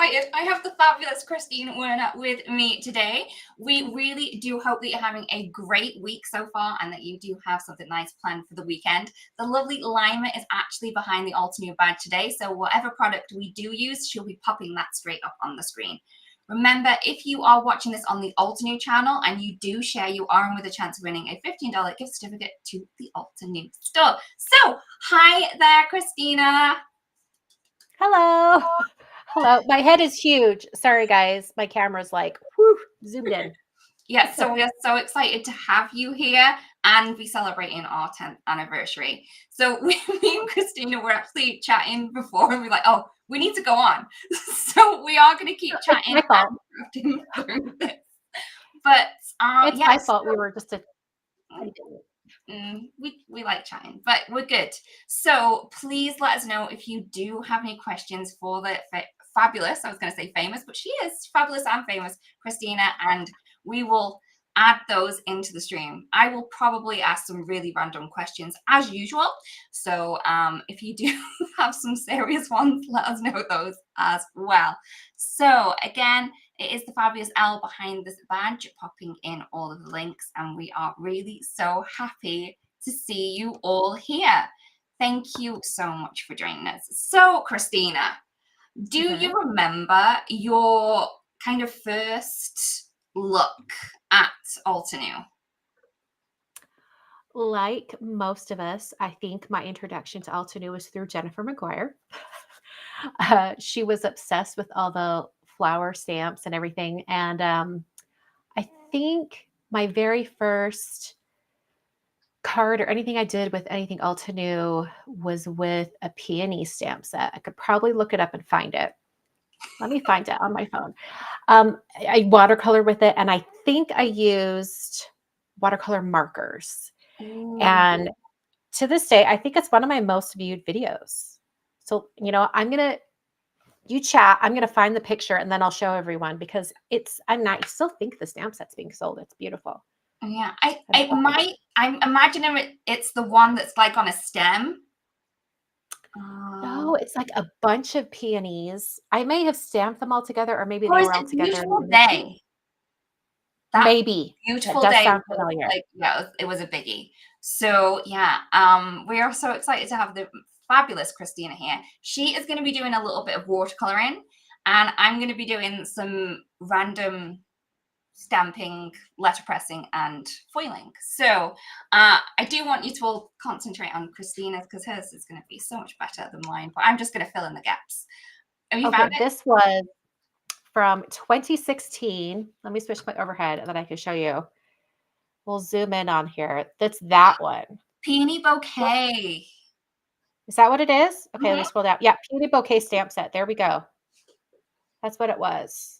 excited. I have the fabulous Kristina Werner with me today. We really do hope that you're having a great week so far and that you do have something nice planned for the weekend. The lovely Lima is actually behind the Altenew badge today, so whatever product we do use, she'll be popping that straight up on the screen. Remember, if you are watching this on the Altenew channel and you do share, you are in with a chance of winning a $15 gift certificate to the Altenew store. So, hi there, Kristina. Hello. Hello. My head is huge. Sorry, guys. My camera's like, whew, zoomed in. Yes, so we are so excited to have you here and be celebrating our 10th anniversary. So me and Kristina were actually chatting before and we're like, oh, we need to go on. So we are going to keep chatting It's my fault. and through this. But It's my fault. We were just we like chatting, but we're good. So please let us know if you do have any questions for the fabulous, I was going to say famous, but she is fabulous and famous, Kristina, and we will add those into the stream. I will probably ask some really random questions as usual. So if you do have some serious ones, let us know those as well. So again, it is the fabulous L behind this badge, popping in all of the links, and we are really so happy to see you all here. Thank you so much for joining us. So, Kristina, do you remember your kind of first look at Altenew? like most of us. I think my introduction to Altenew was through Jennifer McGuire. She was obsessed with all the flower stamps and everything. And I think my very first card or anything I did with anything Altenew was with a peony stamp set. I could probably look it up and find it. Let me find it on my phone. I watercolor with it, and I think I used watercolor markers. Ooh. And to this day, I think it's one of my most viewed videos. So, you chat, I'm going to find the picture and then I'll show everyone because I still think the stamp set's being sold. It's beautiful. Yeah, I'm imagining it's the one that's like on a stem. No, it's like a bunch of peonies. I may have stamped them all together, or maybe they were all together. Beautiful Day. Maybe. Beautiful That does Day. sound familiar. It was a biggie. So yeah, we are so excited to have the fabulous Kristina here. She is going to be doing a little bit of watercoloring, and I'm going to be doing some random stamping, letterpressing, and foiling. So I do want you to all concentrate on Kristina's because hers is going to be so much better than mine, but I'm just going to fill in the gaps. Have you found it? This was from 2016. Let me switch my overhead and then I can show you. We'll zoom in on here. That's that one. Peony Bouquet. Is that what it is? Okay, let me scroll down. Yeah, Peony Bouquet stamp set. There we go. That's what it was.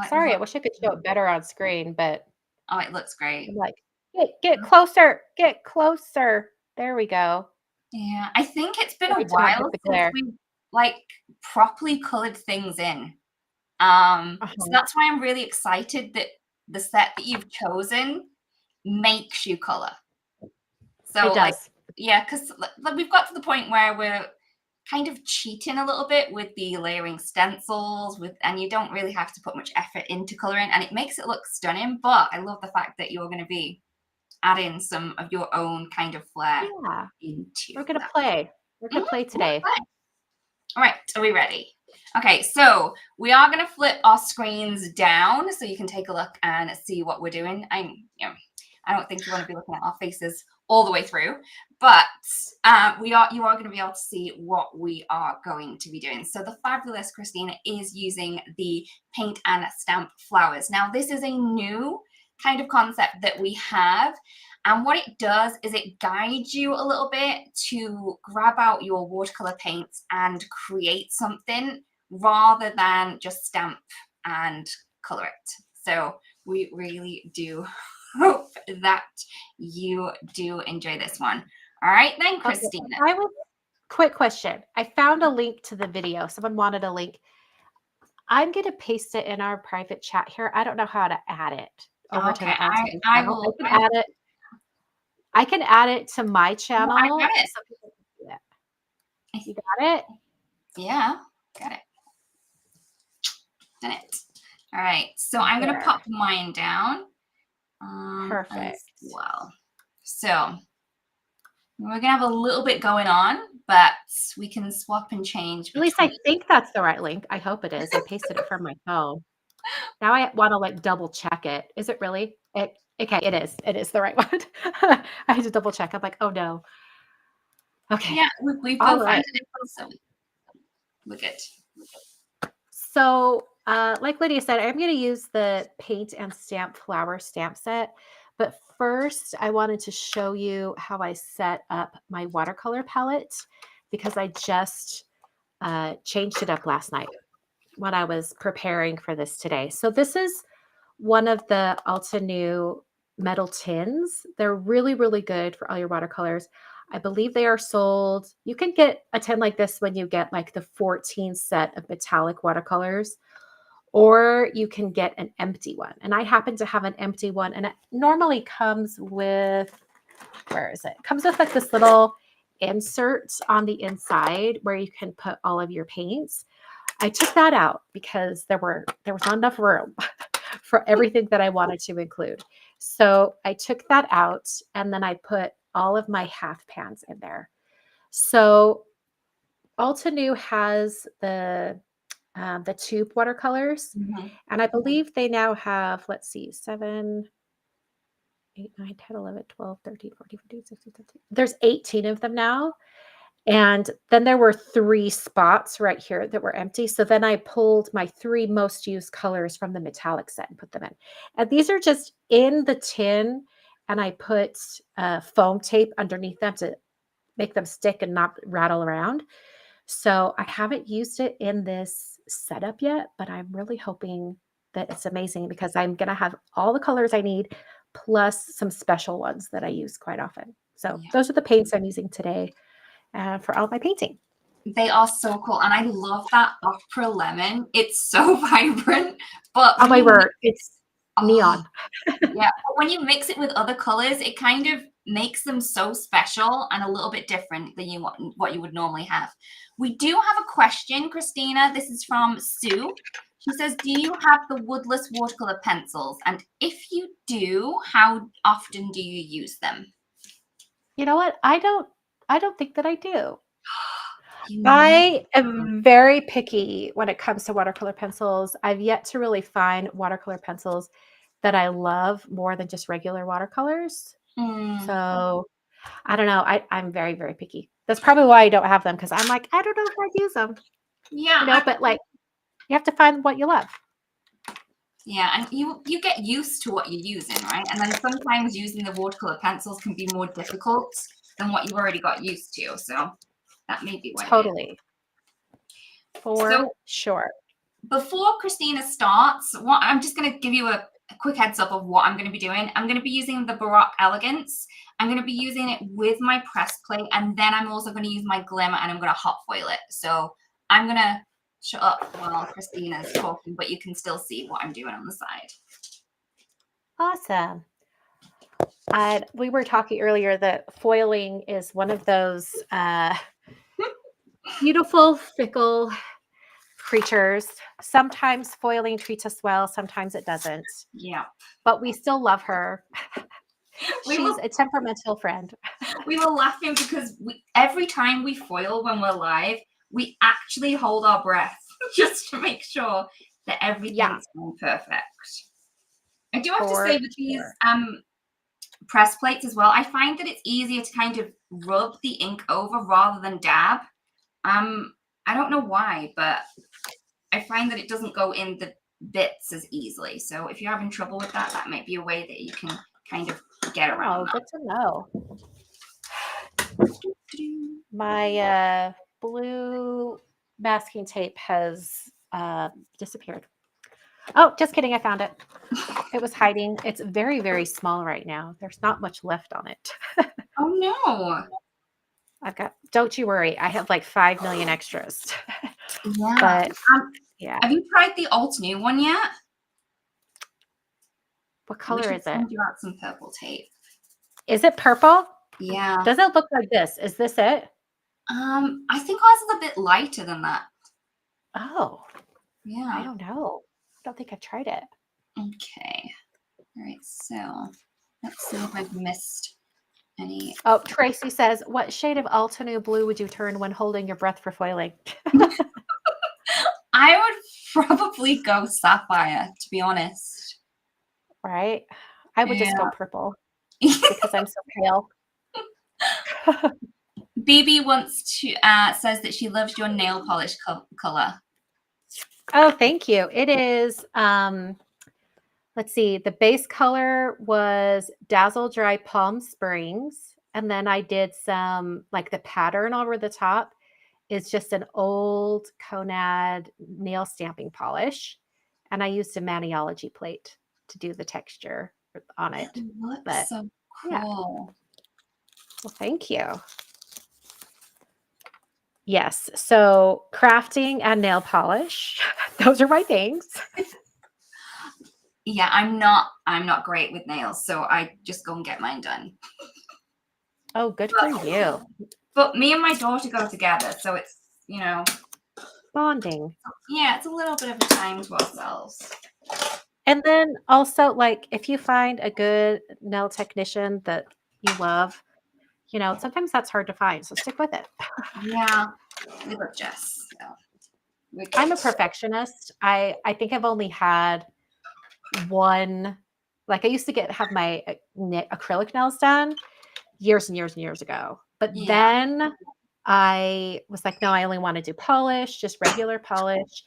Sorry, I wish I could show it better on screen, but it looks great. I'm like, get closer, get closer. There we go. Yeah, I think it's been a while since we properly colored things in. So that's why I'm really excited that the set that you've chosen makes you color. So it does. Because we've got to the point where we're kind of cheating a little bit with the layering stencils and you don't really have to put much effort into coloring, and it makes it look stunning. But I love the fact that you're going to be adding some of your own kind of flair into. We're gonna play. We're gonna play today. All right, are we ready? Okay, so we are going to flip our screens down so you can take a look and see what we're doing. I don't think you want to be looking at our faces all the way through, but you are going to be able to see what we are going to be doing. So the fabulous Kristina is using the paint and stamp flowers. Now, this is a new kind of concept that we have. And what it does is it guides you a little bit to grab out your watercolor paints and create something rather than just stamp and color it. So we really do hope that you do enjoy this one. All right, then, Kristina. Quick question. I found a link to the video. Someone wanted a link. I'm going to paste it in our private chat here. I don't know how to add it. Over to the Altenew channel. I can add it. I can add it to my channel. I got it. So people can see it. You got it? Yeah, got it. Done it. All right. So I'm going to There. pop mine down Perfect. as well. So we're going to have a little bit going on, but we can swap and change. At least I think that's the right link. I hope it is. I pasted it from my phone. Now I want to like double check it. Is it really? Okay, it is. It is the right one. I had to double check. I'm like, oh no. Okay. Yeah, we All both right. found it. So we're good. So, like Lydia said, I'm going to use the paint and stamp flower stamp set. But first, I wanted to show you how I set up my watercolor palette because I just changed it up last night when I was preparing for this today. So this is one of the Altenew metal tins. They're really, really good for all your watercolors. I believe they are sold. You can get a tin like this when you get like the 14 set of metallic watercolors, or you can get an empty one. And I happen to have an empty one, and it normally comes with, where is it? It comes with like this little insert on the inside where you can put all of your paints. I took that out because there was not enough room for everything that I wanted to include. So I took that out and then I put all of my half pans in there. So Altenew has the tube watercolors, and I believe they now have, let's see, 7, 8, 9, 10, 11, 12, 13, 14, 15, 16, 17. There's 18 of them now. And then there were 3 spots right here that were empty. So then I pulled my 3 most used colors from the metallic set and put them in. And these are just in the tin. And I put foam tape underneath them to make them stick and not rattle around. So I haven't used it in this setup yet, but I'm really hoping that it's amazing because I'm going to have all the colors I need plus some special ones that I use quite often. So those are the paints I'm using today for all my painting. They are so cool. And I love that opera lemon. It's so vibrant. But Oh my word, it's neon. Yeah. But when you mix it with other colors, it kind of makes them so special and a little bit different than what you would normally have. We do have a question, Kristina. This is from Sue. She says, do you have the woodless watercolor pencils? And if you do, how often do you use them? You know what? I don't think that I do. I am very picky when it comes to watercolor pencils. I've yet to really find watercolor pencils that I love more than just regular watercolors. So I don't know. I'm very, very picky. That's probably why I don't have them, because I'm like, I don't know if I'd use them. Yeah. But like, you have to find what you love. Yeah, and you get used to what you're using, right? And then sometimes using the watercolor pencils can be more difficult than what you've already got used to. So that may be why. Totally. For sure. Before Kristina starts, I'm just going to give you a quick heads up of what I'm going to be doing. I'm going to be using the Baroque Elegance. I'm going to be using it with my press plate, and then I'm also going to use my glimmer, and I'm going to hot foil it. So I'm going to shut up while Kristina's talking, but you can still see what I'm doing on the side. Awesome. We were talking earlier that foiling is one of those beautiful, fickle creatures. Sometimes foiling treats us well, sometimes it doesn't. Yeah. But we still love her. She's a temperamental friend. We were laughing because every time we foil when we're live, we actually hold our breath just to make sure that everything's going perfect. I do have to say with these press plates as well, I find that it's easier to kind of rub the ink over rather than dab. I don't know why, but I find that it doesn't go in the bits as easily. So if you're having trouble with that, that might be a way that you can kind of get around that. Good to know. My blue masking tape has disappeared. Oh, just kidding. I found it. It was hiding. It's very, very small right now. There's not much left on it. Oh, no. Don't you worry. I have like 5 million extras. Yeah. But yeah. Have you tried the Altenew one yet? What color is it? Send you out some purple tape. Is it purple? Yeah. Does it look like this? Is this it? I think ours is a bit lighter than that. Oh. Yeah. I don't know. don't think I've tried it. Okay. All right. So let's see if I've missed any. Oh, Tracy says, what shade of Altenew blue would you turn when holding your breath for foiling? I would probably go sapphire, to be honest. Right? I would just go Yeah. purple because I'm so pale. BB wants to says that she loves your nail polish color. Oh, thank you. It is, let's see, the base color was Dazzle Dry Palm Springs. And then I did some, like the pattern over the top is just an old Conad nail stamping polish. And I used a Maniology plate to do the texture on it. It looks But so cool. yeah. Well, thank you. Yes. So crafting and nail polish, those are my things. Yeah, I'm not great with nails, so I just go and get mine done. Oh, good for you. But me and my daughter go together, so it's, you know, bonding. Yeah, it's a little bit of a time to ourselves. And then also, like, if you find a good nail technician that you love, you know, sometimes that's hard to find, so stick with it. Yeah, we love Jess. So I'm a perfectionist. I think I've only had one, like I used to have my acrylic nails done years and years and years ago. But then I was like, no, I only want to do polish, just regular polish.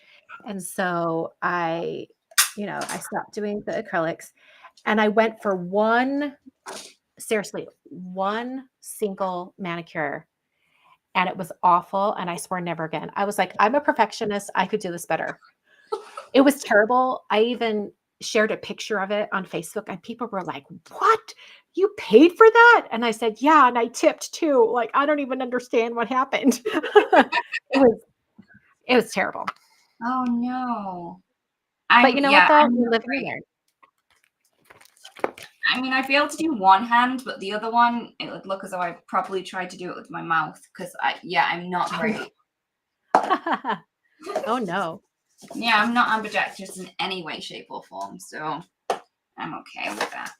And so I stopped doing the acrylics and I went for one single manicure and it was awful. And I swore never again. I was like, I'm a perfectionist. I could do this better. It was terrible. I even shared a picture of it on Facebook and people were like, what? You paid for that? And I said, yeah. And I tipped too. Like, I don't even understand what happened. It was terrible. Oh no. But you know what though? We live and learn. I mean, I'd be able to do one hand, but the other one, it would look as though I probably tried to do it with my mouth because I'm not great. Oh no. Yeah, I'm not ambidextrous in any way, shape, or form, so I'm okay with that.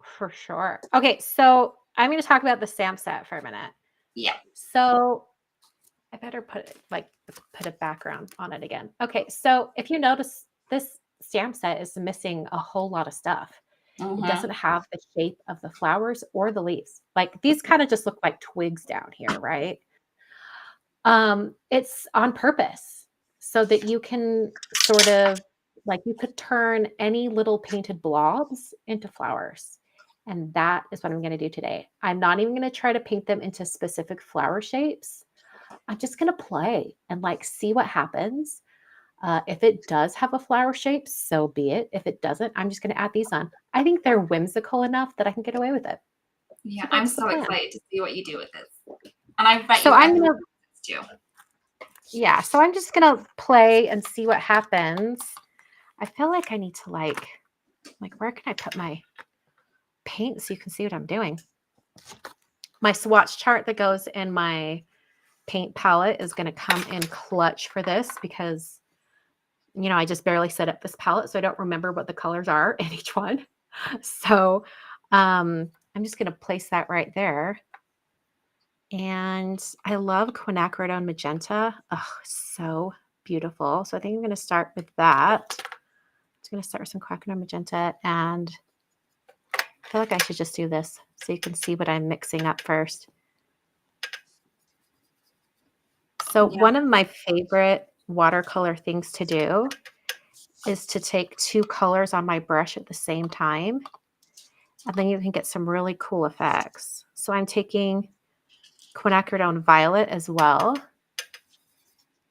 For sure. Okay, so I'm going to talk about the stamp set for a minute. Yeah. So I better put a background on it again. Okay, so if you notice, this stamp set is missing a whole lot of stuff. It doesn't have the shape of the flowers or the leaves. Like these kind of just look like twigs down here, right? It's on purpose so that you can sort of like you could turn any little painted blobs into flowers. And that is what I'm going to do today. I'm not even going to try to paint them into specific flower shapes. I'm just going to play and like see what happens. If it does have a flower shape, so be it. If it doesn't, I'm just going to add these on. I think they're whimsical enough that I can get away with it. Yeah, So I'm so excited to see what you do with this. And I bet I'm gonna too. Yeah, so I'm just going to play and see what happens. I feel like I need to like where can I put my paint so you can see what I'm doing? My swatch chart that goes in my paint palette is going to come in clutch for this because, you know, I just barely set up this palette, so I don't remember what the colors are in each one. So I'm just going to place that right there. And I love quinacridone magenta. Oh, so beautiful. So I think I'm going to start with that. I'm going to start with some quinacridone magenta, and I feel like I should just do this so you can see what I'm mixing up first. So one of my favorite watercolor things to do is to take two colors on my brush at the same time, and then you can get some really cool effects. So I'm taking quinacridone violet as well.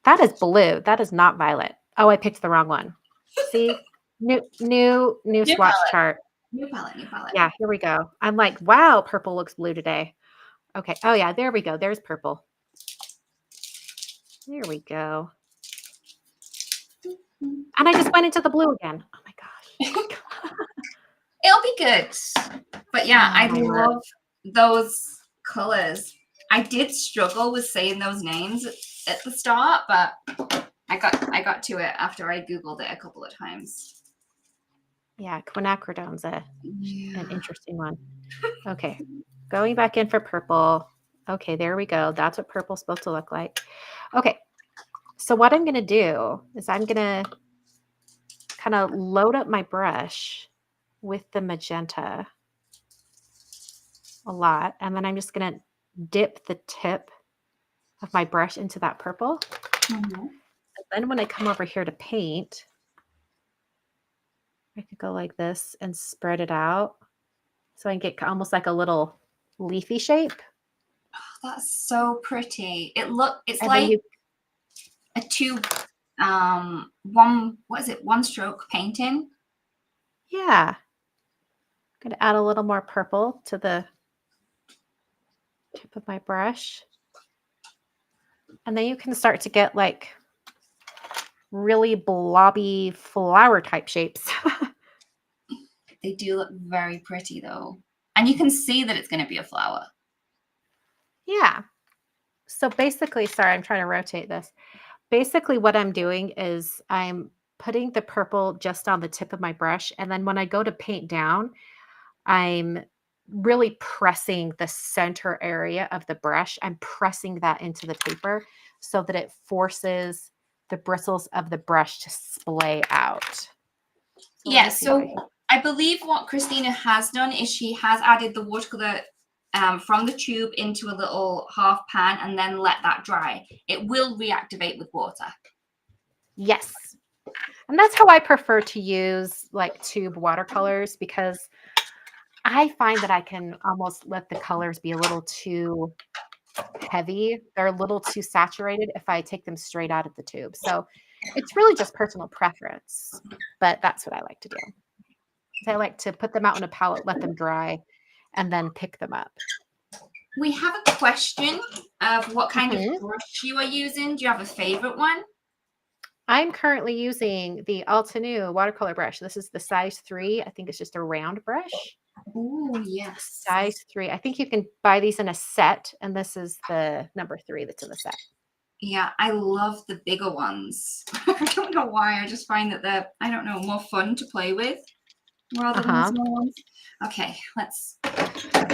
That is blue. That is not violet. Oh, I picked the wrong one. See? New swatch chart. New palette. Yeah, here we go. I'm like, wow, purple looks blue today. Okay. Oh yeah, there we go. There's purple. There we go. And I just went into the blue again. Oh my gosh. It'll be good. But yeah, I love those colors. I did struggle with saying those names at the start, but I got to it after I Googled it a couple of times. Yeah, quinacridone's an Yeah. interesting one. Okay, going back in for purple. Okay, there we go. That's what purple's supposed to look like. Okay, so what I'm going to do is I'm going to kind of load up my brush with the magenta a lot, and then I'm just going to dip the tip of my brush into that purple. Mm-hmm. And then when I come over here to paint, I could go like this and spread it out so I can get almost like a little leafy shape. That's so pretty. It's And then like you, a tube, one stroke painting. yeah, I'm going to add a little more purple to the tip of my brush. And then you can start to get like really blobby flower type shapes. They do look very pretty though. And you can see that it's going to be a flower. Yeah. So basically, sorry, I'm trying to rotate this. Basically, what I'm doing is I'm putting the purple just on the tip of my brush. And then when I go to paint down, I'm really pressing the center area of the brush. I'm pressing that into the paper so that it forces the bristles of the brush to splay out. So Yeah, so I believe what Kristina has done is she has added the watercolor from the tube into a little half pan and then let that dry. It will reactivate with water. Yes. And that's how I prefer to use like tube watercolors, because I find that I can almost let the colors be a little too heavy. They're a little too saturated if I take them straight out of the tube. So it's really just personal preference, but that's what I like to do. So I like to put them out on a palette, let them dry, and then pick them up. We have a question of what kind of brush you are using. Do you have a favorite one? I'm currently using the Altenew watercolor brush. This is the size 3. I think it's just a round brush. Oh, yes. Size 3. I think you can buy these in a set, and this is the number 3 that's in the set. Yeah, I love the bigger ones. I don't know why. I just find that they're, I don't know, more fun to play with rather than the small ones. Okay, let's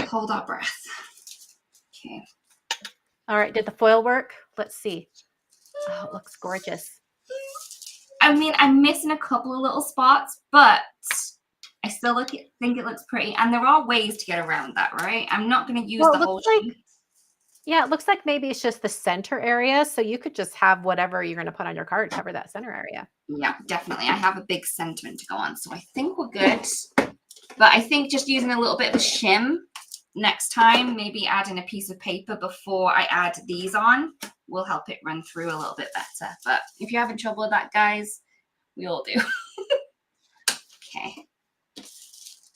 hold our breath. Okay. All right, did the foil work? Let's see. Oh, it looks gorgeous. I mean, I'm missing a couple of little spots, but I still think it looks pretty. And there are ways to get around that, right? I'm not going to use the whole sheet. Yeah, it looks like maybe it's just the center area. So you could just have whatever you're going to put on your card cover that center area. Yeah, definitely. I have a big sentiment to go on, so I think we're good. But I think just using a little bit of a shim next time, maybe adding a piece of paper before I add these on, will help it run through a little bit better. But if you're having trouble with that, guys, we all do. Okay.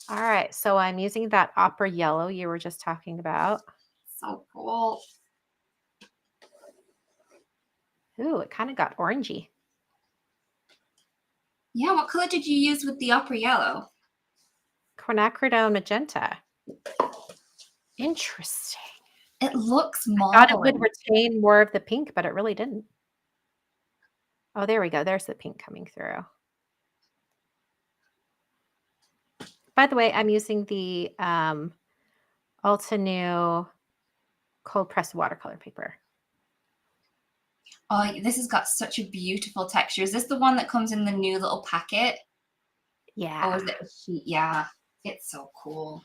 All right, so I'm using that opera yellow you were just talking about. So cool. Ooh, it kind of got orangey. Yeah, what color did you use with the opera yellow? Quinacridone magenta. Interesting. It looks I thought it would retain more of the pink, but it really didn't. Oh, there we go. There's the pink coming through. By the way, I'm using the Altenew cold pressed watercolor paper. Oh, this has got such a beautiful texture. Is this the one that comes in the new little packet? Yeah. Or is it a sheet? Yeah, it's so cool.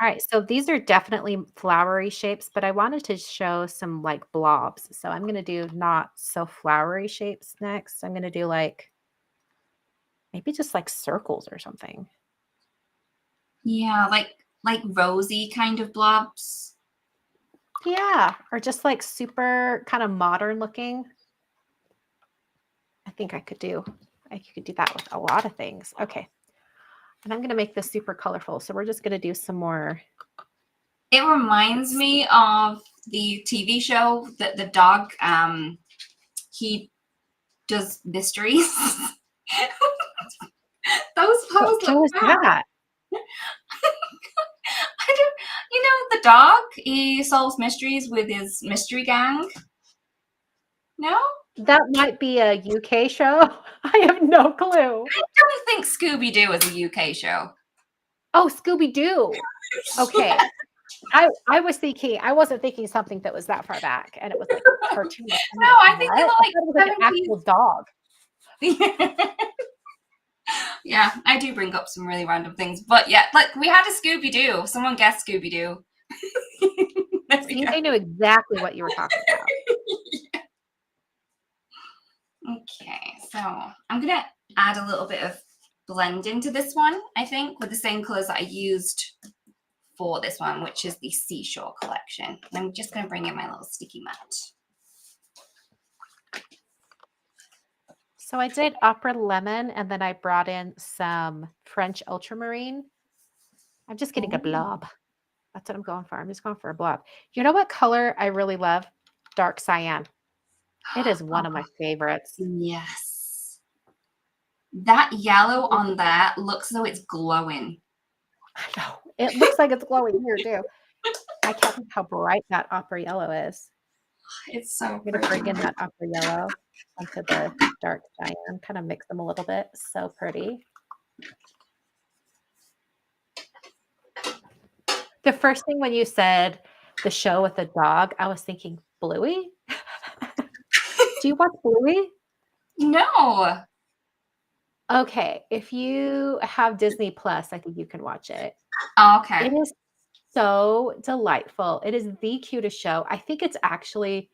All right, so these are definitely flowery shapes, but I wanted to show some like blobs. So I'm going to do not so flowery shapes next. I'm going to do like maybe just like circles or something. Yeah, like rosy kind of blobs. Yeah, or just like super kind of modern looking. I think I could do that with a lot of things. Okay. And I'm going to make this super colorful. So we're just going to do some more. It reminds me of the TV show that the dog, he does mysteries. Those flowers What show is that? I don't, the dog. He solves mysteries with his mystery gang. No? That might be a UK show. I have no clue. I don't think Scooby-Doo is a UK show. Oh, Scooby-Doo. Okay. I was thinking, I wasn't thinking something that was that far back, and it was like a cartoon. I'm No, like, I think they what? were I like thought it was like an 70s. actual dog. Yeah, I do bring up some really random things. But yeah, like we had a Scooby-Doo. Someone guessed Scooby-Doo. See, they knew exactly what you were talking about. Okay, so I'm gonna add a little bit of blend into this one, I think, with the same colors that I used for this one, which is the Seashore collection. And I'm just gonna bring in my little sticky mat. So I did Opera Lemon, and then I brought in some French Ultramarine. I'm just getting a blob. That's what I'm going for. I'm just going for a blob. You know what color I really love? Dark cyan. It is one of my favorites. Yes. That yellow on that looks as though it's glowing. I know. It looks like it's glowing here too. I can't think how bright that opera yellow is. It's so I'm going to bring in that opera yellow onto the dark cyan, kind of mix them a little bit. So pretty. The first thing when you said the show with the dog, I was thinking Bluey. Do you watch Bluey? No. Okay, if you have Disney Plus, I think you can watch it. Oh, okay. It is so delightful. It is the cutest show. I think it's actually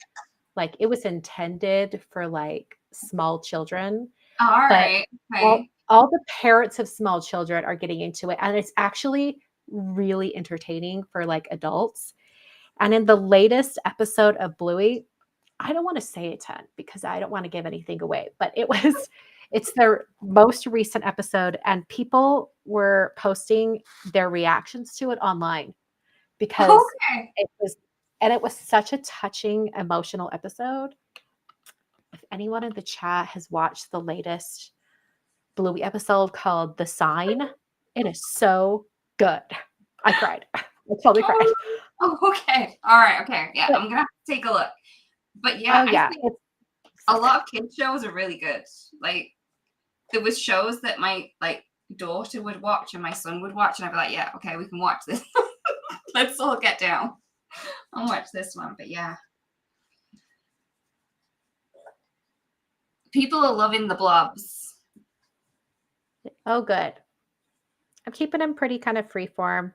like it was intended for like small children, All but right. Okay. all the parents of small children are getting into it, and it's actually really entertaining for like adults. And in the latest episode of Bluey, I don't want to say a ton because I don't want to give anything away, but it's their most recent episode, and people were posting their reactions to it online because Okay. it was such a touching, emotional episode. If anyone in the chat has watched the latest Bluey episode called The Sign, it is so good. I cried. I totally cried. Oh, okay. All right. Okay. Yeah, But- I'm gonna have to take a look. But yeah, oh I yeah, think it's a lot of kids shows are really good. Like there was shows that my like daughter would watch and my son would watch, and I'd be like, yeah, okay, we can watch this. Let's all get down and watch this one. But yeah. People are loving the blobs. oh good. I'm keeping them pretty kind of free form.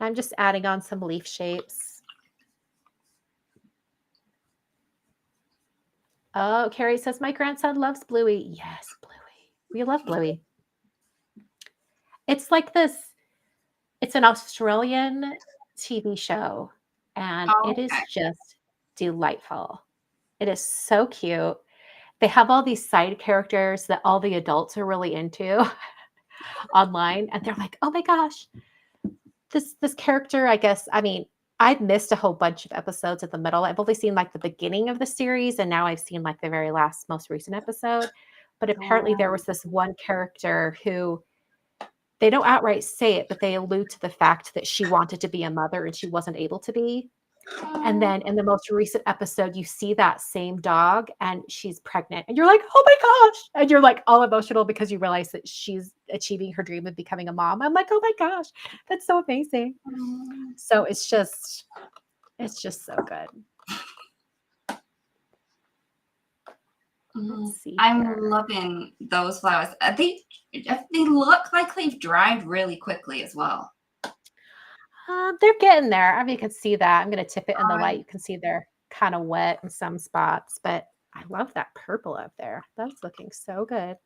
I'm just adding on some leaf shapes. Oh, Carrie says my grandson loves Bluey. Yes, Bluey. We love Bluey. It's like this, it's an Australian TV show, and Oh, it is okay. just delightful. It is so cute. They have all these side characters that all the adults are really into online, and they're like, "Oh my gosh, this character, I guess." I mean, I've missed a whole bunch of episodes at the middle. I've only seen like the beginning of the series, and now I've seen like the very last, most recent episode. But apparently, there was this one character who they don't outright say it, but they allude to the fact that she wanted to be a mother and she wasn't able to be. And then in the most recent episode, you see that same dog and she's pregnant. And you're like, oh my gosh. And you're like all emotional because you realize that she's achieving her dream of becoming a mom. I'm like, oh my gosh, that's so amazing. So it's just so good. Let's see I'm here. loving those flowers. They look like they've dried really quickly as well. They're getting there. I mean, you can see that. I'm going to tip it in the light. You can see they're kind of wet in some spots, but I love that purple up there. That's looking so good.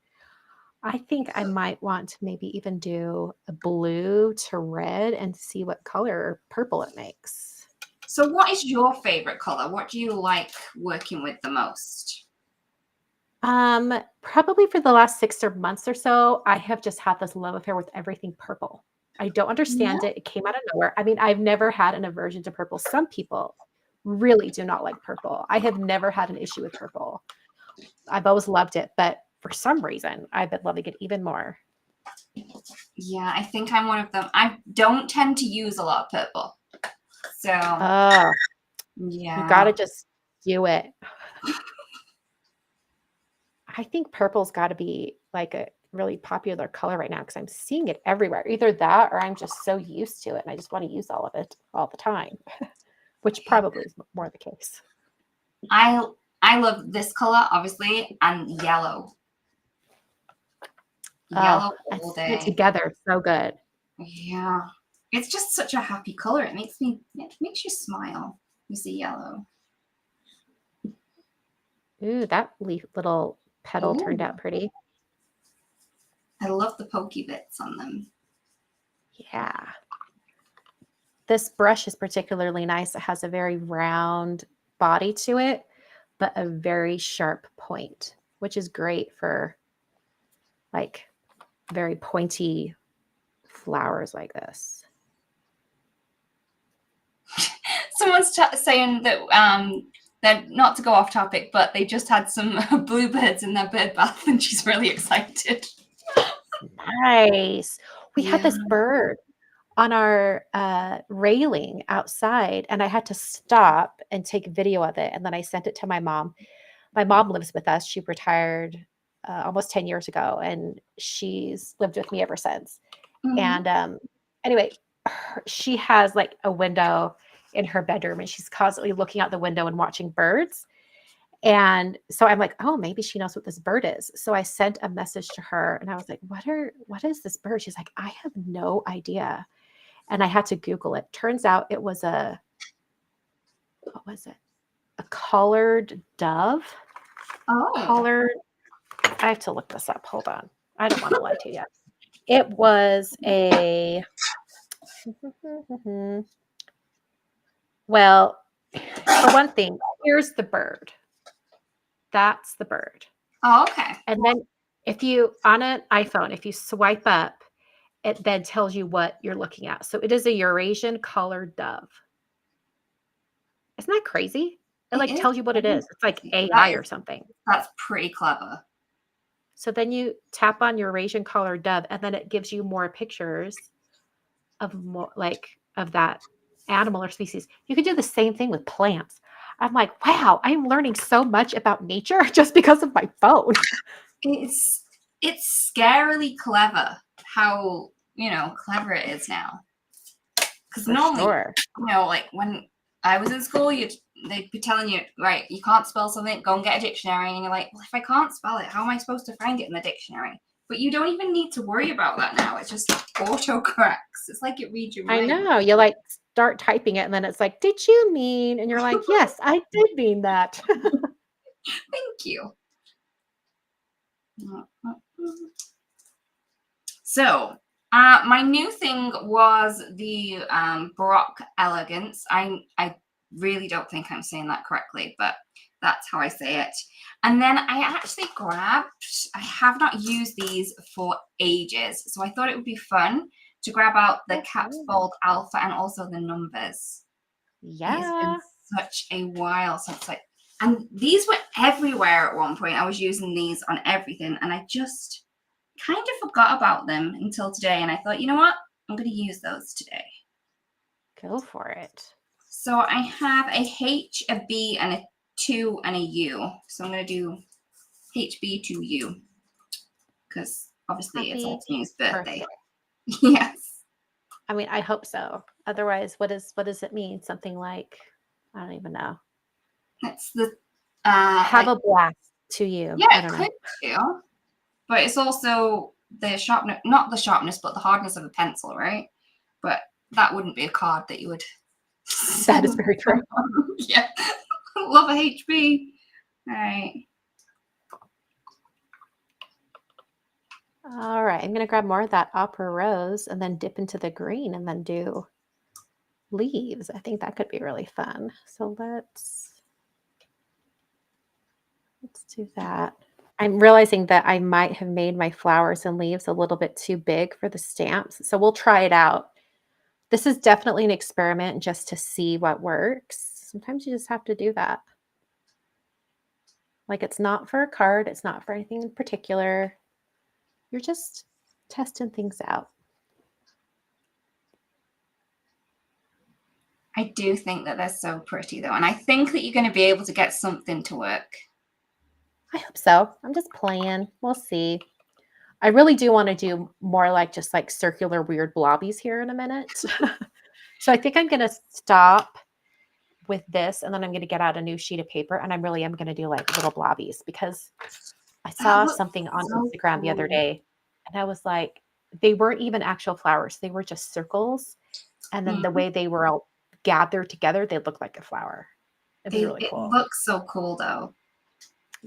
I think I might want to maybe even do a blue to red and see what color purple it makes. So what is your favorite color? What do you like working with the most? Probably for the last 6 months or so, I have just had this love affair with everything purple. I don't understand it. It came out of nowhere. I mean, I've never had an aversion to purple. Some people really do not like purple. I have never had an issue with purple. I've always loved it, but for some reason, I've been loving it even more. Yeah, I think I'm one of them. I don't tend to use a lot of purple. So, Oh, you got yeah. to just do it. I think purple's got to be like a really popular color right now because I'm seeing it everywhere. Either that or I'm just so used to it and I just want to use all of it all the time, which probably is more the case. I I love this color, obviously, and yellow. Oh, Yellow I all see it day. together. So good. Yeah. It's just such a happy color. It makes you smile. You see yellow. Ooh, that leaf little petal turned Ooh. out pretty. I love the pokey bits on them. Yeah. This brush is particularly nice. It has a very round body to it, but a very sharp point, which is great for like very pointy flowers like this. Someone's saying that not to go off topic, but they just had some bluebirds in their bird bath, and she's really excited. Nice. We had Yeah. this bird on our railing outside, and I had to stop and take a video of it. And then I sent it to my mom. My mom lives with us. She retired almost 10 years ago, and she's lived with me ever since. Mm-hmm. And anyway, she has like a window in her bedroom, and she's constantly looking out the window and watching birds. And so I'm like, oh, maybe she knows what this bird is. So I sent a message to her and I was like, what is this bird? She's like, I have no idea. And I had to Google it. Turns out it was what was it? A collared dove. Oh. Collared, I have to look this up. Hold on. I don't want to lie to you. It was a, well, for one thing, here's the bird. That's the bird. Oh, okay. And then if you, on an iPhone, if you swipe up, it then tells you what you're looking at. So it is a Eurasian collared dove. Isn't that crazy? It It like is tells you what it is. It's like crazy. AI or something. That's pretty clever. So then you tap on Eurasian collared dove, and then it gives you more pictures of more like of that animal or species. You can do the same thing with plants. I'm like, wow, I'm learning so much about nature just because of my phone. It's scarily clever how clever it is now. Because For normally, sure. like when I was in school, they'd be telling you, right, you can't spell something, go and get a dictionary, and you're like, well, if I can't spell it, how am I supposed to find it in the dictionary? But you don't even need to worry about that now. It just auto corrects. It's like it reads your I mind. know. You like start typing it, and then it's like, did you mean? And you're like, yes, I did mean that. Thank you. So, my new thing was the Baroque Elegance. I really don't think I'm saying that correctly, but that's how I say it. And then I actually grabbed, I have not used these for ages, so I thought it would be fun to grab out the Capsfold Alpha and also the numbers. It has been Yeah. such a while since and these were everywhere at one point. I was using these on everything, and I just kind of forgot about them until today. And I thought, you know what? I'm going to use those today. Go for it. So I have a H, a B, and a 2 and a U. So I'm going to do HB to U because obviously it's Happy Altenew's birthday. birthday. Yes. I mean, I hope so. Otherwise, what does it mean? Something like, I don't even know. That's the Have a blast to you. yeah, I it don't could know. do, but it's also the sharpness, not the sharpness, but the hardness of a pencil, right? But that wouldn't be a card that you would. That is very true. Yeah, love a HB. All right. All right. I'm going to grab more of that opera rose and then dip into the green and then do leaves. I think that could be really fun. So let's do that. I'm realizing that I might have made my flowers and leaves a little bit too big for the stamps. So we'll try it out. This is definitely an experiment just to see what works. Sometimes you just have to do that. Like it's not for a card. It's not for anything in particular. You're just testing things out. I do think that they're so pretty though. And I think that you're going to be able to get something to work. I hope so. I'm just playing. We'll see. I really do want to do more like just like circular weird blobbies here in a minute. So I think I'm going to stop with this and then I'm going to get out a new sheet of paper and I really am going to do like little blobbies because I That saw looks something on so Instagram the other cool. day and I was like, they weren't even actual flowers. They were just circles. And then the way they were all gathered together, they looked like a flower. It was really It cool. looks so cool though.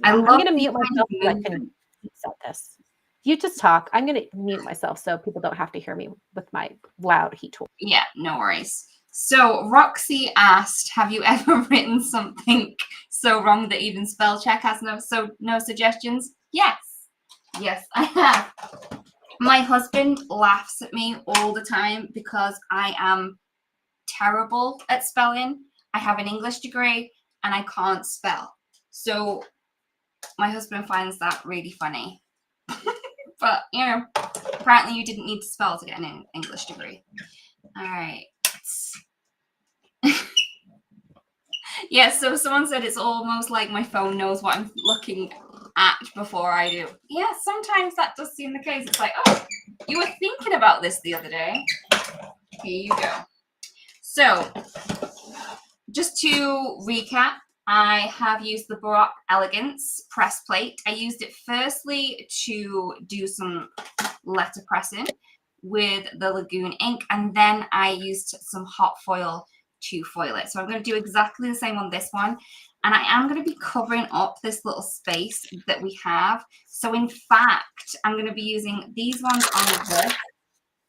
I Yeah, I'm love going to these mute kind of myself so I can movements. set this. You just talk. I'm going to mute myself so people don't have to hear me with my loud heat tool. Yeah, no worries. So Roxy asked, have you ever written something so wrong that even spell check has no suggestions? Yes. Yes, I have. My husband laughs at me all the time because I am terrible at spelling. I have an English degree and I can't spell. So my husband finds that really funny. But, you know, apparently you didn't need to spell to get an English degree. All right. Yeah, so someone said it's almost like my phone knows what I'm looking at before I do. Yeah, sometimes that does seem the case. It's like, oh, you were thinking about this the other day. Here you go. So, just to recap, I have used the Baroque Elegance press plate. I used it firstly to do some letter pressing with the Lagoon ink, and then I used some hot foil to foil it. So I'm going to do exactly the same on this one. And I am going to be covering up this little space that we have. So in fact, I'm going to be using these ones on this,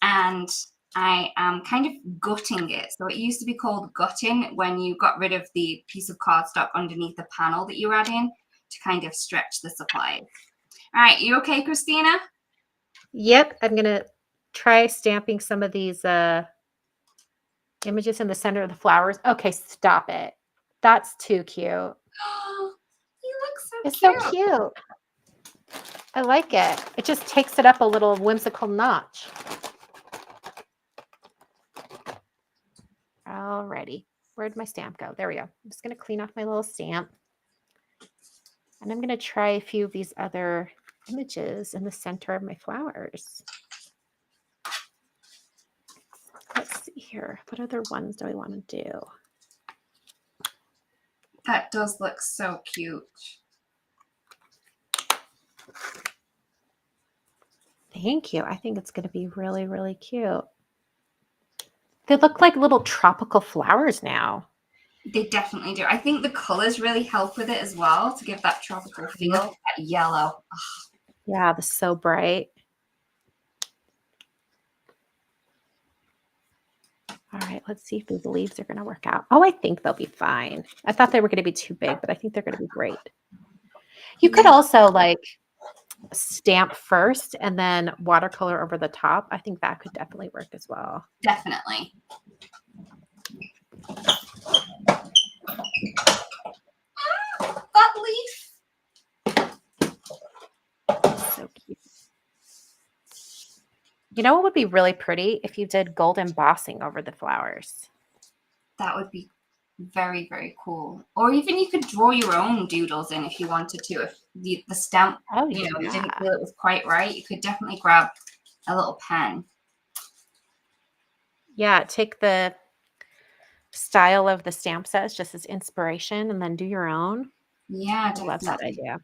and I am kind of gutting it. So it used to be called gutting when you got rid of the piece of cardstock underneath the panel that you add in to kind of stretch the supplies. All right, you okay, Kristina? Yep, I'm going to try stamping some of these images in the center of the flowers. Okay, stop it. That's too cute. You look so It's cute. so cute. I like it. It just takes it up a little whimsical notch. Alrighty. Where'd my stamp go? There we go. I'm just going to clean off my little stamp. And I'm going to try a few of these other images in the center of my flowers. Let's see here. What other ones do I want to do? That does look so cute. Thank you. I think it's going to be really, really cute. They look like little tropical flowers now. They definitely do. I think the colors really help with it as well to give that tropical feel. That yellow. Oh. Yeah, that's so bright. All right, let's see if these leaves are going to work out. Oh, I think they'll be fine. I thought they were going to be too big, but I think they're going to be great. You could also like stamp first and then watercolor over the top. I think that could definitely work as well. Definitely. That leaf. So cute. You know what would be really pretty if you did gold embossing over the flowers? That would be very, very cool. Or even you could draw your own doodles in if you wanted to. If the stamp, you didn't feel it was quite right, you could definitely grab a little pen. Yeah, take the style of the stamp sets just as inspiration and then do your own. Yeah, I love that idea.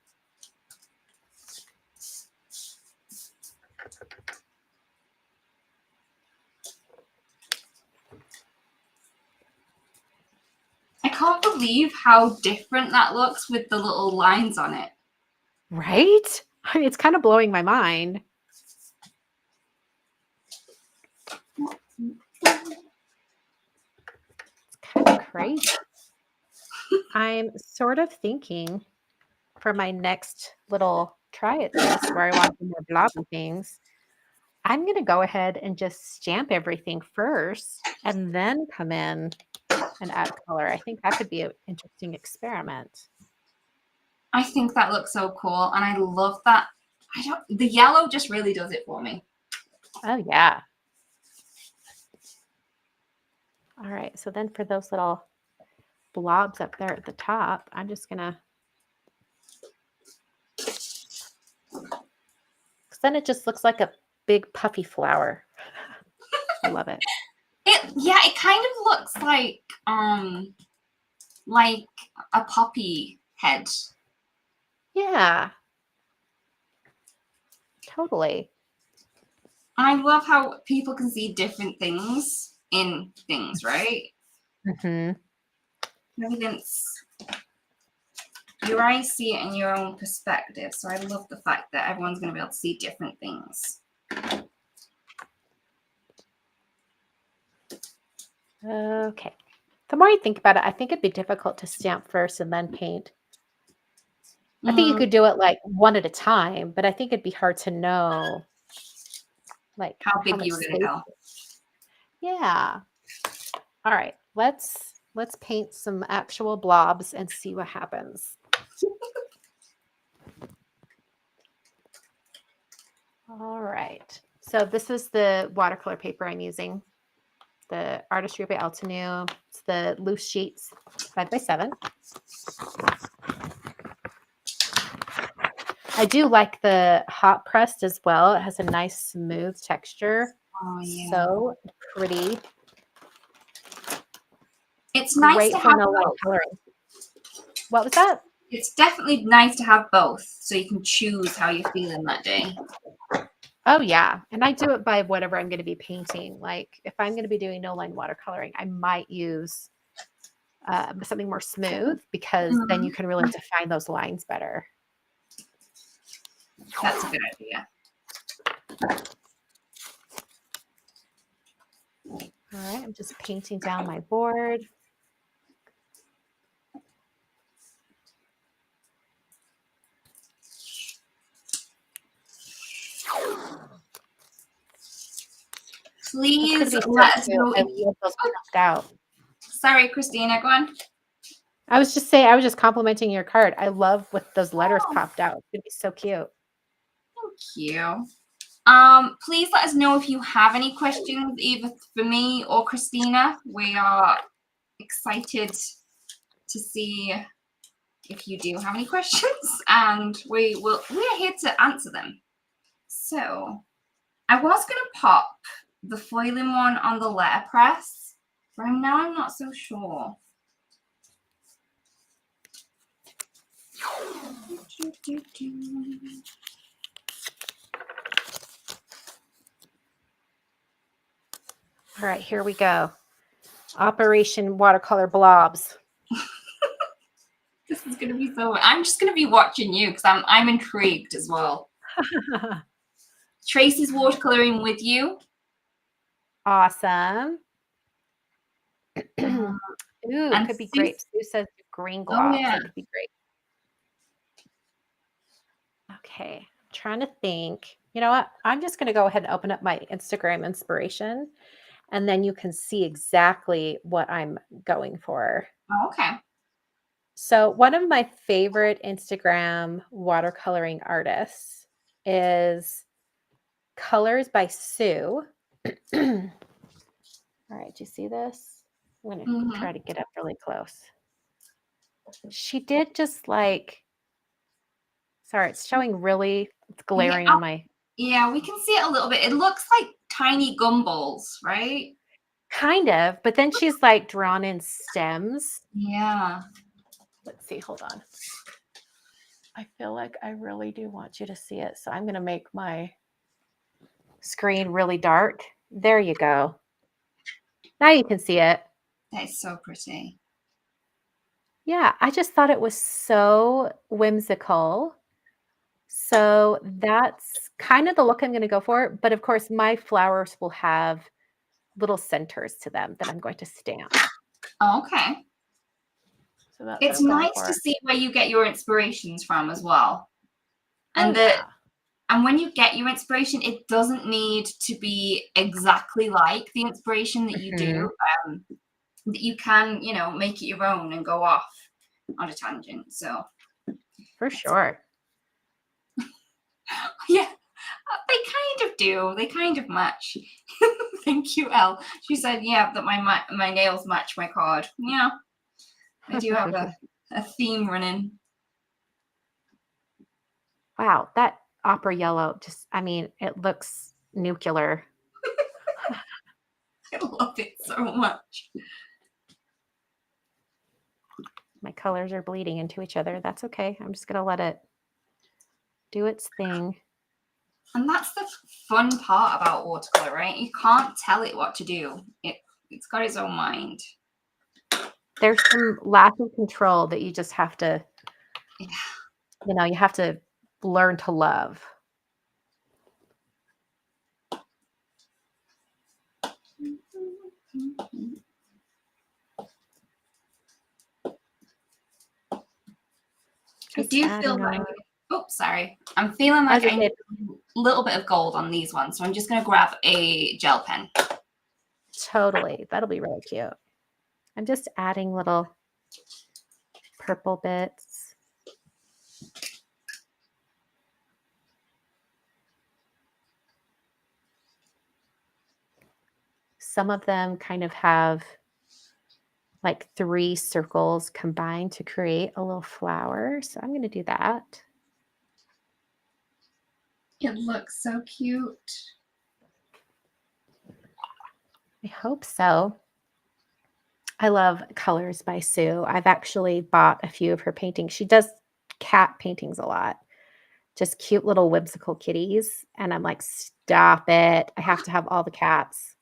I can't believe how different that looks with the little lines on it. Right? I mean, it's kind of blowing my mind. It's kind of crazy. I'm sort of thinking for my next little try at this where I want some more blobby things, I'm going to go ahead and just stamp everything first and then come in and add color. I think that could be an interesting experiment. I think that looks so cool. And I love that. The yellow just really does it for me. Oh, yeah. All right, so then for those little blobs up there at the top, I'm just gonna, because then it just looks like a big puffy flower. I love it. It kind of looks like a poppy head. Yeah, totally. I love how people can see different things in things, right? Mm-hmm. Evidence. Your eyes see it in your own perspective. So I love the fact that everyone's going to be able to see different things. Okay. The more you think about it, I think it'd be difficult to stamp first and then paint. I think you could do it like one at a time, but I think it'd be hard to know like How how big much you were going to space. go. Yeah. All right. Let's paint some actual blobs and see what happens. All right. So this is the watercolor paper I'm using. The Artistry by Altenew. It's the loose sheets, 5x7. I do like the hot pressed as well. It has a nice smooth texture. Oh, yeah. So pretty. It's nice Great to for have no light coloring. What was that? It's definitely nice to have both so you can choose how you're feeling that day. Oh, yeah. And I do it by whatever I'm going to be painting. Like if I'm going to be doing no line watercoloring, I might use something more smooth because then you can really define those lines better. That's a good idea. All right. I'm just painting down my board. Please let us know if you those popped out. Sorry, Kristina, go on. I was just complimenting your card. I love with those letters popped out. It's gonna be so cute. Thank you. Please let us know if you have any questions, either for me or Kristina. We are excited to see if you do have any questions, and we are here to answer them. So I was gonna pop the foiling one on the letterpress, but now I'm not so sure. All right, here we go. Operation Watercolor Blobs. This is gonna be so. I'm just gonna be watching you because I'm intrigued as well. Tracy's watercoloring with you. Awesome. Ooh, could be great. Sue says green globs. yeah. That could be great. Okay, I'm trying to think. You know what? I'm just going to go ahead and open up my Instagram inspiration, and then you can see exactly what I'm going for. Oh, okay. So one of my favorite Instagram watercoloring artists is Colors by Sue. All right, do you see this? I'm going to try to get up really close. She did just like, sorry, it's showing really, it's glaring on my. Yeah, we can see it a little bit. It looks like tiny gumballs, right? Kind of, but then she's like drawn in stems. Yeah. Let's see, hold on. I feel like I really do want you to see it. So I'm going to make my screen really dark. There you go. Now you can see it. That's so pretty. Yeah, I just thought it was so whimsical. So that's kind of the look I'm going to go for. But of course, my flowers will have little centers to them that I'm going to stamp. Okay. So that's it's nice to see where you get your inspirations from as well. And and when you get your inspiration, it doesn't need to be exactly like the inspiration that you do. That you can, make it your own and go off on a tangent. So for sure. Yeah. they kind of do. They kind of match. Thank you, Elle. She said, yeah, that my nails match my card. Yeah, I do have a theme running. Wow, that opera yellow just, I mean, it looks nuclear. I love it so much. My colors are bleeding into each other. That's okay. I'm just going to let it do its thing. And that's the fun part about watercolor, right? You can't tell it what to do. It's got its own mind. There's some lack of control that you just have to, you have to learn to love. I do feel like, sorry. I'm feeling like I need a little bit of gold on these ones. So I'm just going to grab a gel pen. Totally. That'll be really cute. I'm just adding little purple bits. Some of them kind of have like 3 circles combined to create a little flower. So I'm going to do that. It looks so cute. I hope so. I love Colors by Sue. I've actually bought a few of her paintings. She does cat paintings a lot. Just cute little whimsical kitties. And I'm like, stop it. I have to have all the cats.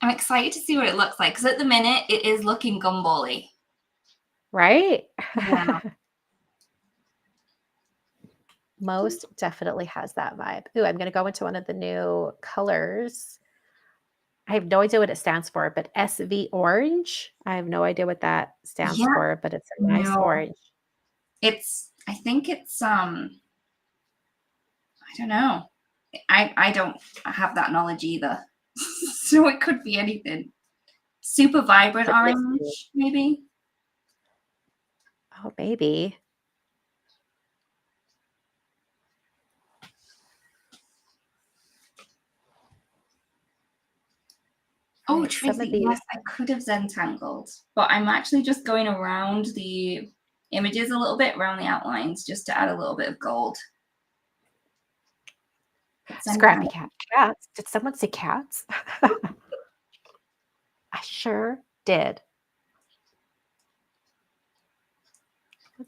I'm excited to see what it looks like because at the minute it is looking gumball-y. Right? Yeah. Most definitely has that vibe. Ooh, I'm going to go into one of the new colors. I have no idea what it stands for, but SV Orange. I have no idea what that stands for, but it's a nice orange. I think it's I don't know. I don't have that knowledge either. So it could be anything. Super vibrant orange, maybe. Oh, baby. Oh, Tracy, yes, I could have Zentangled, but I'm actually just going around the images a little bit, around the outlines, just to add a little bit of gold. Scrappy cat. Cats. Did someone say cats? I sure did.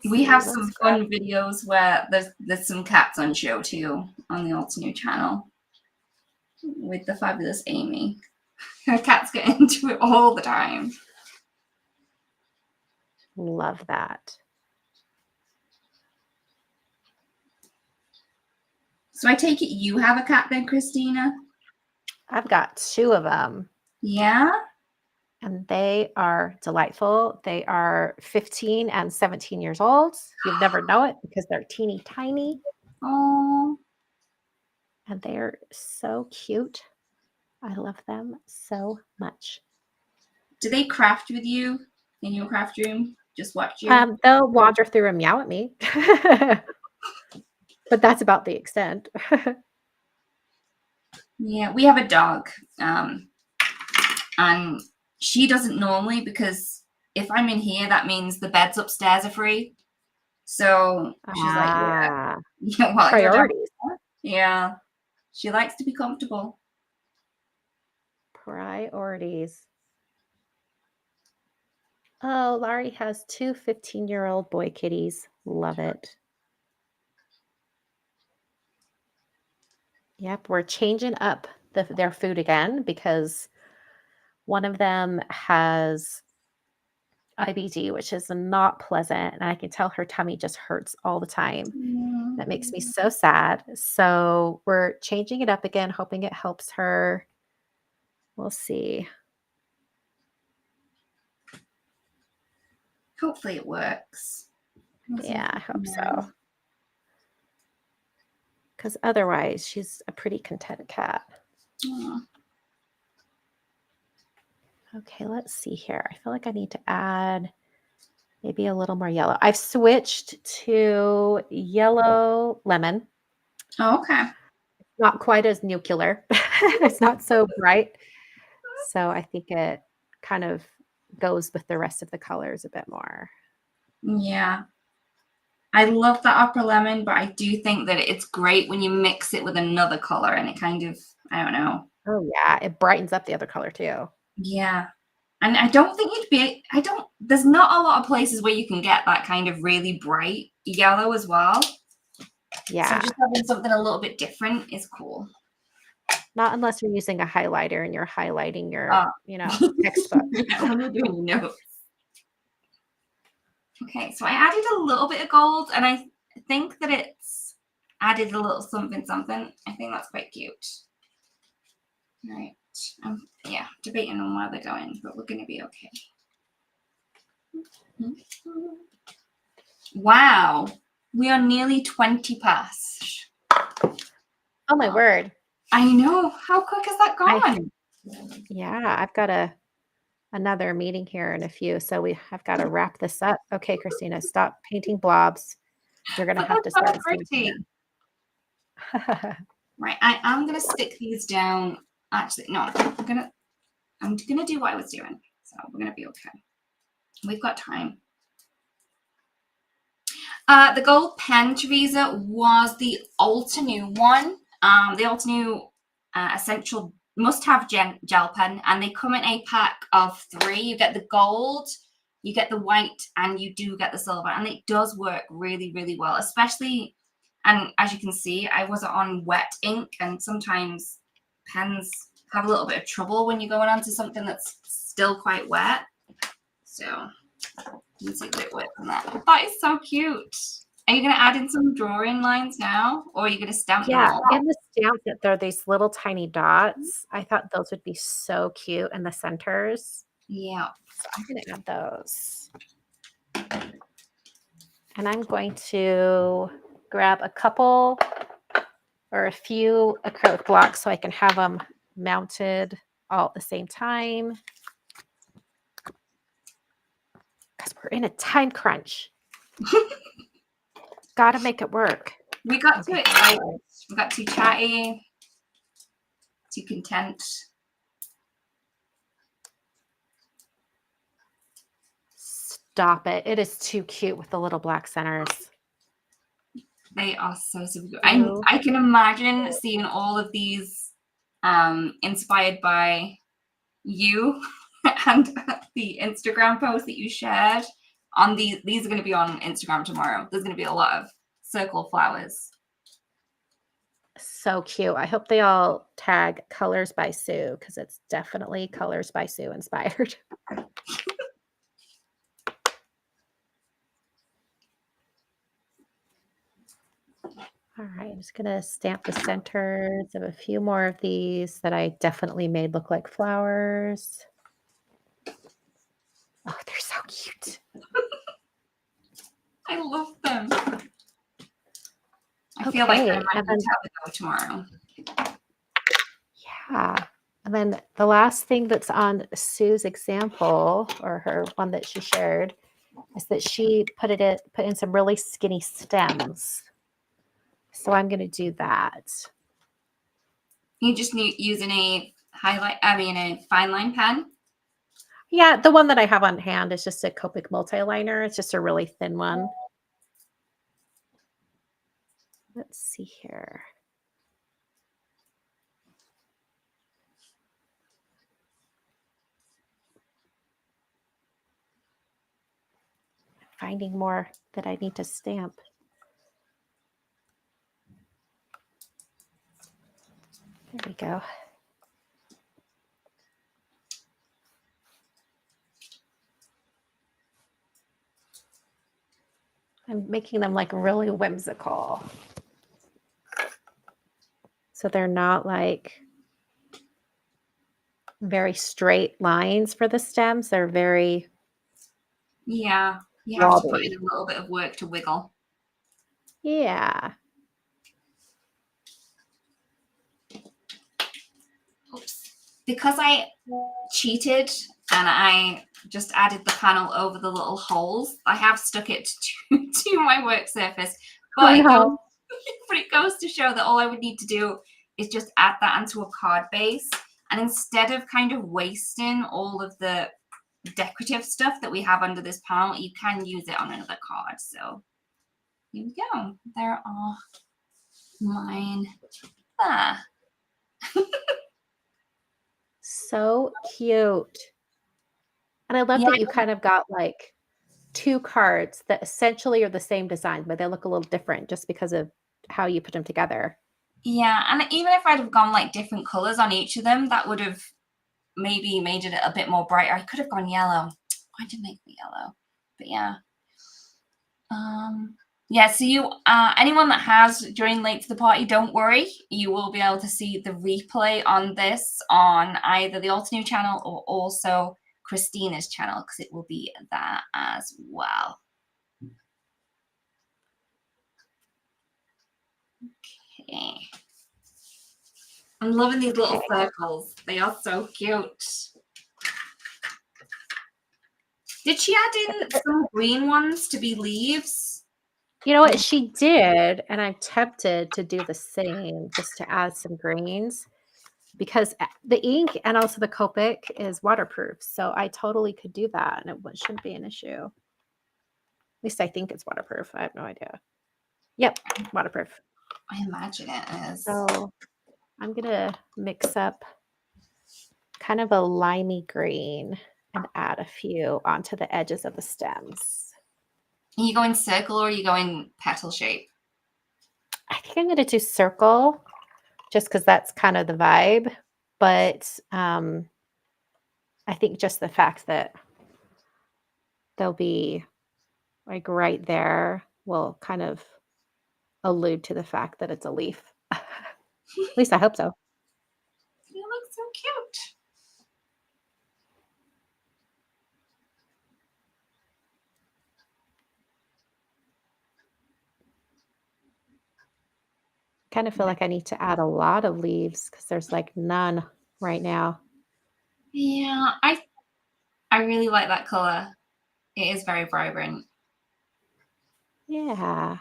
We have some fun videos where there's some cats on show too on the Altenew channel with the fabulous Amy. Her cats get into it all the time. Love that. So I take it you have a cat then, Kristina? I've got 2 of them. Yeah? And they are delightful. They are 15 and 17 years old. You'd never know it because they're teeny tiny. Oh. And they're so cute. I love them so much. Do they craft with you in your craft room? Just watch you? They'll wander through and meow at me. But that's about the extent. Yeah, we have a dog. And she doesn't normally, because if I'm in here, that means the beds upstairs are free. So she's like, yeah, well, priorities. Yeah, she likes to be comfortable. Priorities. Oh, Laurie has 2 15-year-old boy kitties. Love it. Yep, we're changing up their food again because one of them has IBD, which is not pleasant. And I can tell her tummy just hurts all the time. That makes me so sad. So we're changing it up again, hoping it helps her. We'll see. Hopefully it works. Yeah, I hope so. Because otherwise, she's a pretty content cat. Aww. Okay, let's see here. I feel like I need to add Maybe a little more yellow. I've switched to yellow lemon. Oh, okay. Not quite as nuclear. It's not so bright. So I think it kind of goes with the rest of the colors a bit more. Yeah. I love that upper lemon, but I do think that it's great when you mix it with another color and it kind of, I don't know. Oh yeah, it brightens up the other color too. Yeah. And I don't think there's not a lot of places where you can get that kind of really bright yellow as well. Yeah. So just having something a little bit different is cool. Not unless you're using a highlighter and you're highlighting your, Uh, textbook. yeah, when you're doing notes. Okay, so I added a little bit of gold, and I think that it's added a little something, something. I think that's quite cute. All right. Yeah, debating on where they're going, but we're going to be okay. Wow, we are nearly 20 past. Oh my word. I know. How quick has that gone? Yeah, I've got another meeting here in a few, so we have got to wrap this up. Okay, Kristina, stop painting blobs. You're gonna But have to they're so start pretty. Right, I am gonna stick these down. Actually, no, I'm gonna do what I was doing. So we're gonna be okay. We've got time. The gold pen, Teresa, was the Altenew one. The Altenew essential must-have gel pen, and they come in a pack of 3. You get the gold, you get the white, and you do get the silver, and it does work really, really well, especially. And as you can see, I wasn't on wet ink, and sometimes pens have a little bit of trouble when you're going onto something that's still quite wet. So you can see that it works on that. That is so cute. Are you going to add in some drawing lines now, or are you going to stamp them Yeah, all? in the stamp that there are these little tiny dots. I thought those would be so cute in the centers. Yeah. So I'm gonna add those. And I'm going to grab a couple or a few acrylic blocks so I can have them mounted all at the same time. Because we're in a time crunch. Gotta make it work. We got too excited. We got too chatty, too content. Stop it. It is too cute with the little black centers. They are so super good. I can imagine seeing all of these inspired by you and the Instagram post that you shared on these are going to be on Instagram tomorrow. There's going to be a lot of circle flowers. So cute. I hope they all tag Colors by Sue because it's definitely Colors by Sue inspired. All right, I'm just going to stamp the centers of a few more of these that I definitely made look like flowers. Oh, they're so cute. I love them. I feel like I might need to have a go tomorrow. Yeah. And then the last thing that's on Sue's example, or her one that she shared, is that she put in some really skinny stems. So I'm going to do that. You just need using a fine line pen. Yeah, the one that I have on hand is just a Copic multi-liner. It's just a really thin one. Let's see here. Finding more that I need to stamp. There we go. I'm making them like really whimsical. So they're not like very straight lines for the stems. They're very Yeah, you have to put in a little bit of work to wiggle. Yeah. Oops. Because I cheated and I just added the panel over the little holes. I have stuck it to my work surface, but it goes to show that all I would need to do is just add that onto a card base. And instead of kind of wasting all of the decorative stuff that we have under this panel, you can use it on another card. So here we go. There are mine there. So cute. And I love that you kind of got like 2 cards that essentially are the same design, but they look a little different just because of how you put them together. Yeah, and even if I'd have gone like different colors on each of them, that would have maybe made it a bit more brighter. I could have gone yellow. I did make the yellow, but yeah. Yeah, so you, anyone that has joined late to the party, don't worry. You will be able to see the replay on this on either the Altenew channel or also Kristina's channel, because it will be there as well. Okay. I'm loving these little circles. They are so cute. Did she add in some green ones to be leaves? You know what? She did, and I'm tempted to do the same just to add some greens because the ink and also the Copic is waterproof. So I totally could do that, and it shouldn't be an issue. At least I think it's waterproof. I have no idea. Yep, waterproof. I imagine it is. So I'm going to mix up kind of a limey green and add a few onto the edges of the stems. Are you going circle or are you going petal shape? I think I'm going to do circle just because that's kind of the vibe. But I think just the fact that they'll be like right there will kind of allude to the fact that it's a leaf. At least I hope so. You look so cute. Kind of feel like I need to add a lot of leaves because there's like none right now. Yeah, I really like that color. It is very vibrant. Yeah.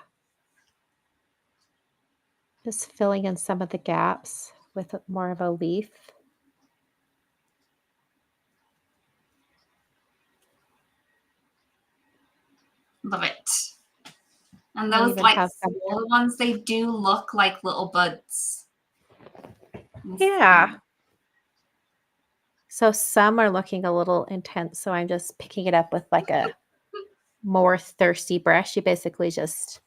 Just filling in some of the gaps with more of a leaf. Love it. And those like smaller ones, they do look like little buds. Yeah. So some are looking a little intense. So I'm just picking it up with like a more thirsty brush. You basically just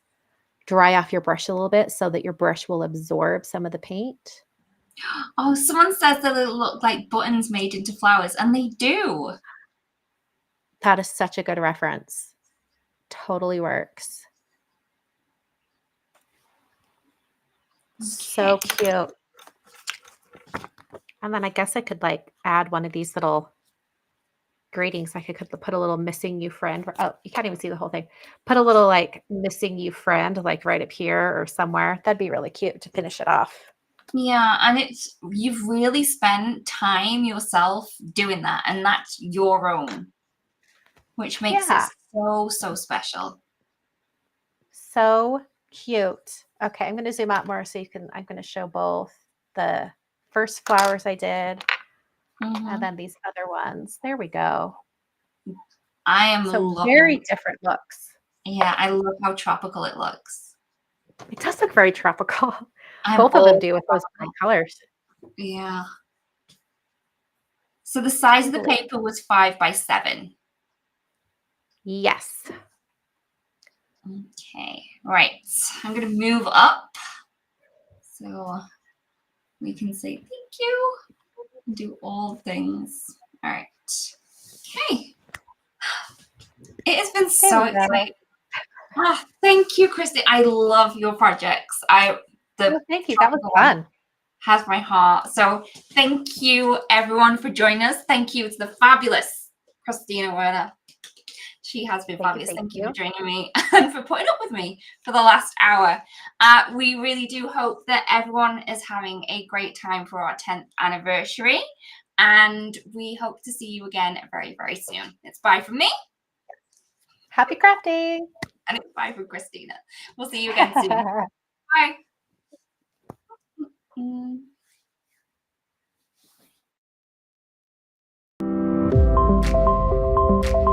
dry off your brush a little bit so that your brush will absorb some of the paint. Oh, someone says that they look like buttons made into flowers, and they do. That is such a good reference. Totally works. Okay. So cute. And then I guess I could like add one of these little greetings. I could put a little missing you friend. Oh, you can't even see the whole thing. Put a little like missing you friend like right up here or somewhere. That'd be really cute to finish it off. Yeah, and you've really spent time yourself doing that, and that's your own, which makes it so special. So cute. Okay, I'm going to zoom out more so I'm going to show both the first flowers I did and then these other ones. There we go. I am so very different looks. Yeah, I love how tropical it looks. It does look very tropical. Both of them do with those bright colors. Yeah. So the size of the paper was 5 by 7. Yes. Okay, right. I'm going to move up so we can say thank you and do all things. All right. Okay. It has been so exciting. Thank you, Kristy. I love your projects. Thank you. That was fun. Has my heart. So thank you, everyone, for joining us. Thank you to the fabulous Kristina Werner. She has been fabulous. Thank you for joining me and for putting up with me for the last hour. We really do hope that everyone is having a great time for our 10th anniversary. And we hope to see you again very, very soon. It's bye from me. Happy crafting. And it's bye from Kristina. We'll see you again soon. Bye.